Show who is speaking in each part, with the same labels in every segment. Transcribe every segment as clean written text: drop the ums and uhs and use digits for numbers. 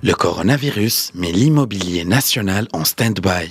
Speaker 1: Le coronavirus met l'immobilier national en stand-by.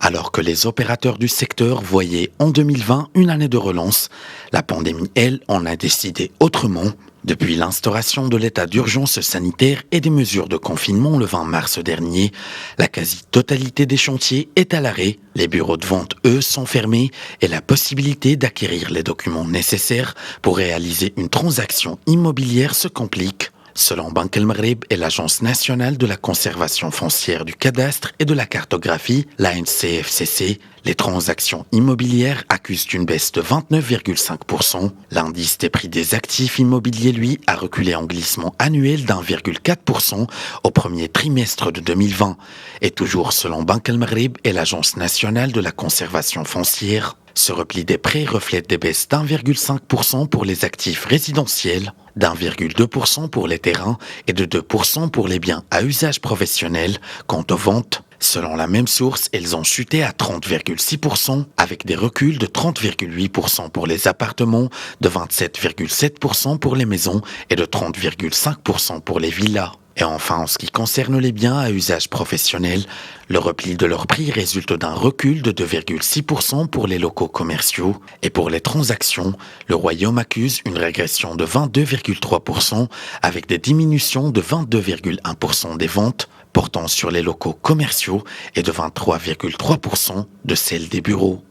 Speaker 1: Alors que les opérateurs du secteur voyaient en 2020 une année de relance, la pandémie, elle, en a décidé autrement. Depuis l'instauration de l'état d'urgence sanitaire et des mesures de confinement le 20 mars dernier, la quasi-totalité des chantiers est à l'arrêt. Les bureaux de vente, eux, sont fermés et la possibilité d'acquérir les documents nécessaires pour réaliser une transaction immobilière se complique. Selon Banque El Maghreb et l'Agence nationale de la conservation foncière du cadastre et de la cartographie, l'ANCFCC, les transactions immobilières accusent une baisse de 29,5%. L'indice des prix des actifs immobiliers, lui, a reculé en glissement annuel d'1,4% au premier trimestre de 2020. Et toujours selon Banque El Maghreb et l'Agence nationale de la conservation foncière, ce repli des prix reflète des baisses d'1,5% pour les actifs résidentiels, d'1,2% pour les terrains et de 2% pour les biens à usage professionnel. Quant aux ventes, selon la même source, elles ont chuté à 30,6% avec des reculs de 30,8% pour les appartements, de 27,7% pour les maisons et de 30,5% pour les villas. Et enfin, en ce qui concerne les biens à usage professionnel, le repli de leur prix résulte d'un recul de 2,6% pour les locaux commerciaux. Et pour les transactions, le Royaume accuse une régression de 22,3% avec des diminutions de 22,1% des ventes portant sur les locaux commerciaux et de 23,3% de celles des bureaux.